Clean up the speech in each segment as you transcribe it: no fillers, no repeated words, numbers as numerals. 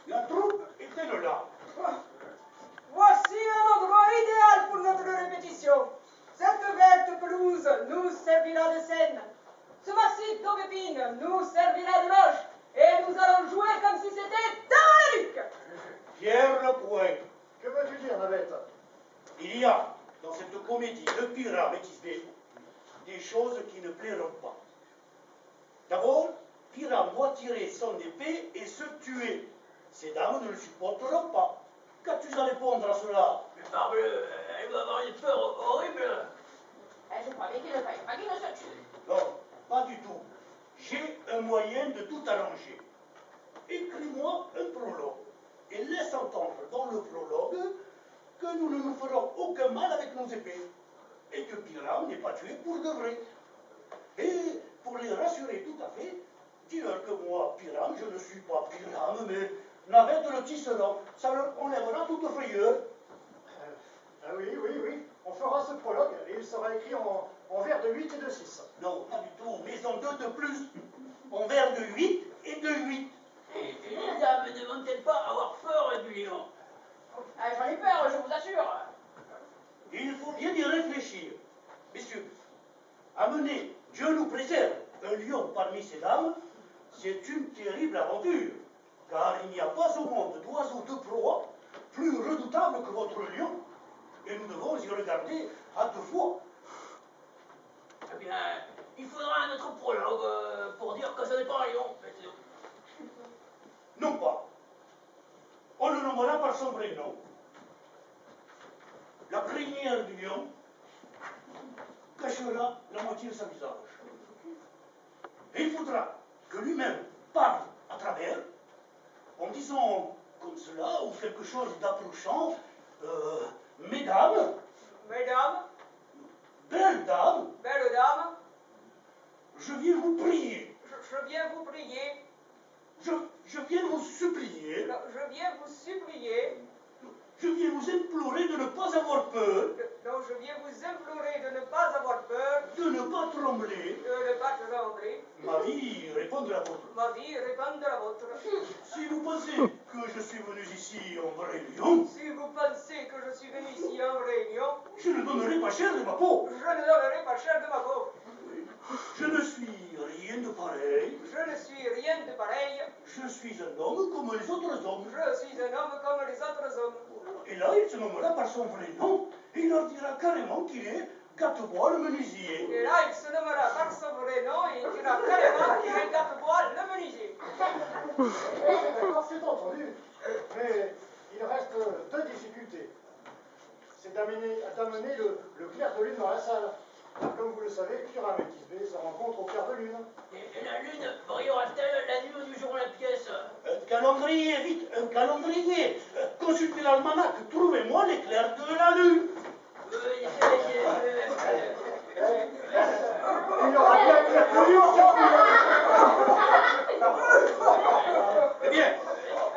La troupe était là. Voici un endroit idéal pour notre répétition. Cette verte pelouse nous servira de scène. Ce massif d'aubépine nous servira de loge. Et nous allons jouer comme si c'était dans la nuque. Pierre le Poing. Que veux-tu dire, Navette? Il y a dans cette comédie de Pyrrha Métisbé des choses qui ne plairont pas. D'abord, Pyrrha doit tirer son épée et se tuer. Ces dames ne le supporteront pas. Qu'as-tu à répondre à cela? Mais parbleu, elle doit avoir une peur horrible. Je croyais qu'il ne fallait pas qu'il ne se tue. Non, pas du tout. J'ai un moyen de tout arranger. Écris-moi un prologue et laisse entendre dans le prologue que nous ne nous ferons aucun mal avec nos épées et que Pyrrha n'est pas tué pour de vrai. Et pour les rassurer tout à fait, dis-leur que moi, Pyrrha, je ne suis pas Pyrrha, mais Navette le tisserand. Ça leur enlèvera toute frayeur. Ah oui, oui, oui. On fera ce prologue et il sera écrit en vers de 8 et de 6. Non, pas du tout, mais en deux de plus, en vers de 8 et de 8. Et les dames ne vont-elles pas avoir peur du lion? J'en ai peur, je vous assure. Il faut bien y réfléchir. Messieurs, amener, Dieu nous préserve, un lion parmi ces dames, c'est une terrible aventure, car il n'y a pas au monde d'oiseau de proie plus redoutable que votre lion, et nous devons y regarder à deux fois. Eh bien, il faudra un autre prologue pour dire que ce n'est pas un lion. Non pas. On le nommera par son vrai nom. La crinière du lion cachera la moitié de son visage. Et il faudra que lui-même parle à travers, en disant comme cela, ou quelque chose d'approchant, mesdames, Mesdames, belles dames, belles dames, je viens vous prier, je viens vous prier, je viens vous supplier, je viens vous supplier, je viens vous implorer de ne pas avoir peur, donc je viens vous implorer de ne pas avoir peur, de ne pas trembler. de ne pas trembler. Ma vie répond de la vôtre. Ma vie répond de la vôtre. Si vous pensez que je suis venu ici en vrai lion, Si vous pensez que je suis venu ici en réunion, je ne donnerai pas cher de ma peau. je ne donnerai pas cher de ma peau. Je ne suis rien de pareil. Je ne suis rien de pareil. Je suis un homme comme les autres hommes. Je suis un homme comme les autres hommes. Et là, il se nommera par son vrai nom. Et il leur dira carrément qu'il est Gâtebois le menuisier. Et là, il se nommera par son vrai nom et il dira carrément qu'il est Gâtebois le menuisier. D'accord, c'est entendu. Mais il reste deux difficultés. C'est d'amener le clair de lune dans la salle. Car comme vous le savez, Pyrrha Métisbé se rencontre au clair de lune. Et la lune brillera-t-elle la nuit ou du jour la pièce? Un calendrier, vite, un calendrier. Consultez l'almanach, trouvez-moi l'éclair de la lune. Il y aura bien clair de lune sur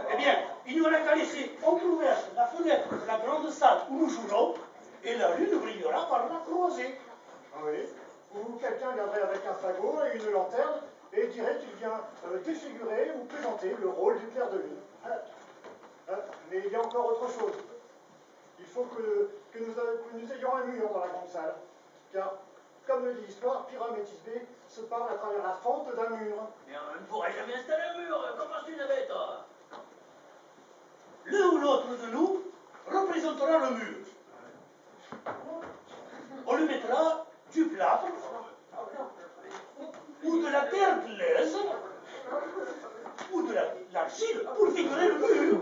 Eh bien, il n'y aura qu'à laisser entrouverte la fenêtre de la grande salle où nous jouerons, et la lune brillera par la croisée. Oui. Ou quelqu'un viendrait avec un fagot et une lanterne et dirait qu'il vient défigurer ou présenter le rôle du clair de lune. Mais il y a encore autre chose. Il faut que nous ayons un mur dans la grande salle. Car, comme le dit l'histoire, Pyrrha Métisbé se parle à travers la fente d'un mur. Mais on ne pourrait jamais installer un mur. Qu'en penses-tu, Navette? L'un ou l'autre de nous représentera le mur. On lui mettra du plâtre ou de la terre glaise ou de l'argile pour figurer le mur.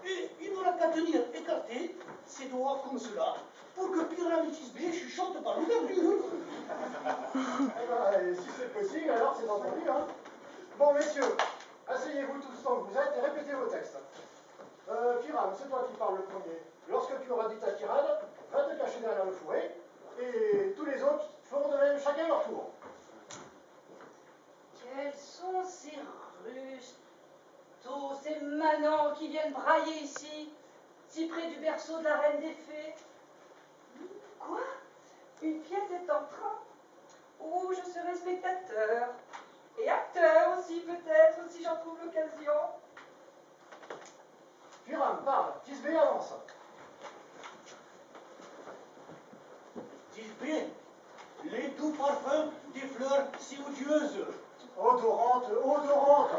Et il n'aura qu'à tenir écarté ses doigts comme cela pour que Pyrrha Métisbé chuchote par l'ouverture. Et si c'est possible, alors c'est entendu. Hein. Bon, messieurs, asseyez-vous tous tant que vous êtes et répétez vos textes. Pyrrha, c'est toi qui parles le premier. Lorsque tu auras dit ta tirade, va te cacher derrière le fourré, et tous les autres feront de même, chacun leur tour. Quels sont ces Russes, tous ces manants qui viennent brailler ici, si près du berceau de la reine des fées? Quoi? Une pièce est en train? Ou je serai spectateur, et acteur aussi peut-être, si j'en trouve l'occasion. Tisbé avance. Tisbé, les doux parfums des fleurs si odieuses. Odorante, odorante.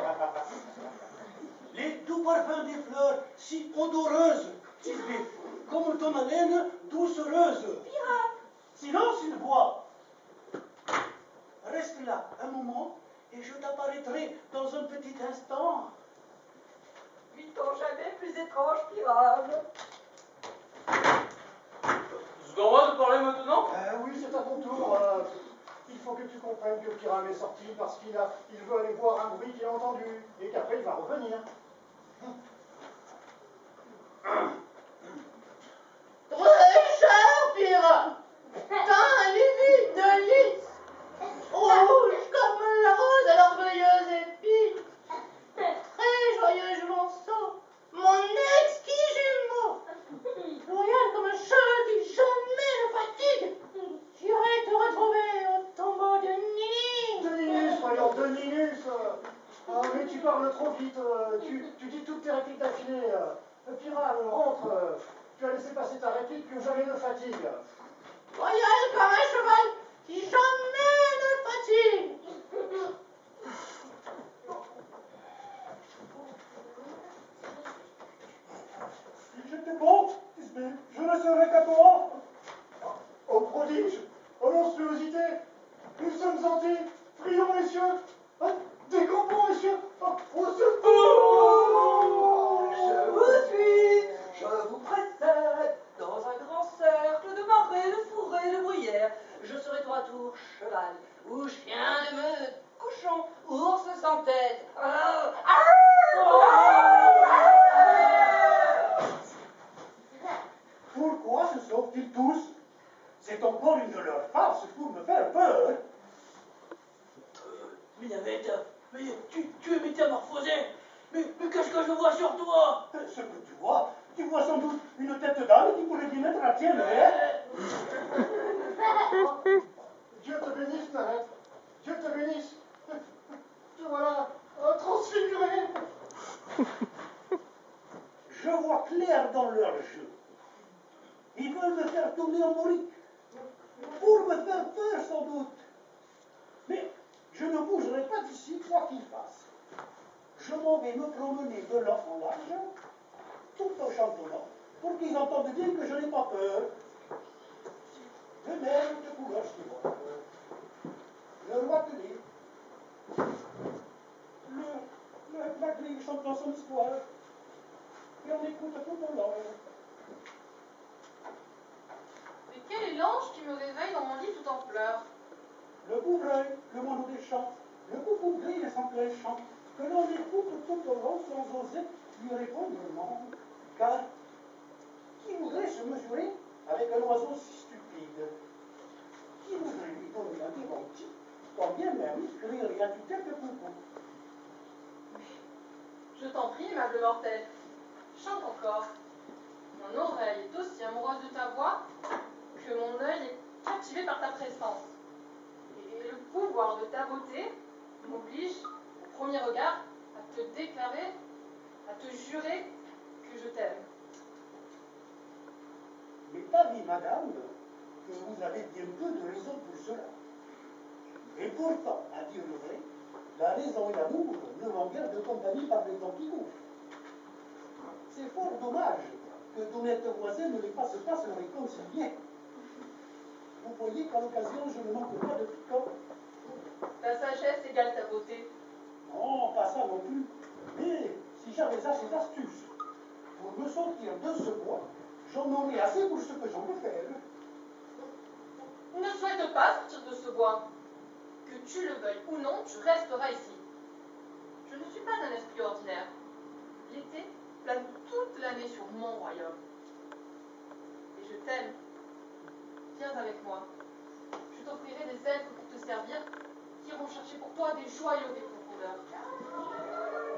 Les doux parfums des fleurs si odoreuses. Tisbé, comme ton haleine doucereuse. Pirate! Silence, une voix. Reste là un moment et je t'apparaîtrai dans un petit instant. Vit-on jamais plus étrange, pirate? C'est à moi de parler maintenant? Oui, c'est à ton tour. Il faut que tu comprennes que Pyram est sorti parce qu'il veut aller voir un bruit qu'il a entendu et qu'après il va revenir. Très cher, Pyram! T'as un limite de lys, rouge comme la rose à l'orgueilleuse épine, très joyeuse monceau, mon exquis jumeau, loyal comme un cheval qui jamais ne fatigue, j'irai te retrouver au tombeau de Nini. De Ninus, voyons, de Ninus. Mais tu parles trop vite. Tu dis toutes tes répliques d'affilée. Pyram, rentre. Tu as laissé passer ta réplique que jamais ne fatigue. Loyal comme un cheval qui jamais ne fatigue. Si j'étais bon, Tisbé, je ne serais qu'à toi. Ô prodige, ô monstruosité, nous sommes hantés. Prions, messieurs. Décampons, messieurs. Au secours. Je vous suis, je vous précède, dans un grand cercle de marais, de fourrés, de bruyères. Je serai tour à tour cheval, ou chien de meute, cochon, ours sans tête. Pourquoi se sauvent-ils tous? C'est encore une de leurs farces pour me faire peur. Minavette, mais tu es métamorphosé. Mais qu'est-ce que je vois sur toi? Ce que tu vois sans doute une tête d'âne qui pourrait bien être la tienne, hein? Dieu te bénisse, Nanette. Dieu te bénisse. Te voilà transfiguré. Je vois clair dans leur jeu. Ils veulent me faire tourner en morique. Pour me faire peur, sans doute. Mais je ne bougerai pas d'ici, quoi qu'il fasse. Je m'en vais me promener de long en large, tout en chantonnant, pour qu'ils entendent bien que je n'ai pas peur. Le même de couleur suivante. Le roi Clé. La grille chante dans son histoire. Et on écoute tout au long. Mais quel est l'ange qui me réveille dans mon lit tout en pleurs? Le bouvreuil, le moineau des champs, le coucou gris et sans plein chant, que l'on écoute tout au long sans oser lui répondre non. Car qui voudrait se mesurer avec un oiseau si stupide? Qui voudrait lui donner un démenti, quand bien même que lui rien du quelque coucou? Je t'en prie, aimable mortel, chante encore. Mon oreille est aussi amoureuse de ta voix que mon œil est captivé par ta présence. Et le pouvoir de ta beauté m'oblige, au premier regard, à te déclarer, à te jurer que je t'aime. Mais pas dit, madame, que vous avez bien peu de raison pour cela. Et pourtant, à dire le vrai, la raison et l'amour ne vont guère de compagnie par les temps qui courent. C'est fort dommage que d'honnêtes voisins ne les fassent pas se réconcilier. Vous voyez qu'à l'occasion, je ne manque pas de piquant. Ta sagesse égale ta beauté. Non, pas ça non plus. Mais si j'avais assez d'astuces pour me sortir de ce bois, j'en aurais assez pour ce que j'en veux faire. Ne souhaite pas sortir de ce bois. Que tu le veuilles ou non, tu resteras ici. Je ne suis pas un esprit ordinaire. L'été plane toute l'année sur mon royaume. Et je t'aime. Viens avec moi. Je t'offrirai des ailes pour te servir, qui iront chercher pour toi des joyaux des profondeurs.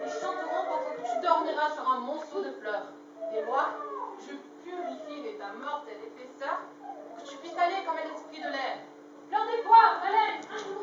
Ils chanteront pendant que tu dormiras sur un monceau de fleurs. Et moi, je purifierai ta mortelle épaisseur pour que tu puisses aller comme un esprit de l'air. Fleur des poires, allez, un jour.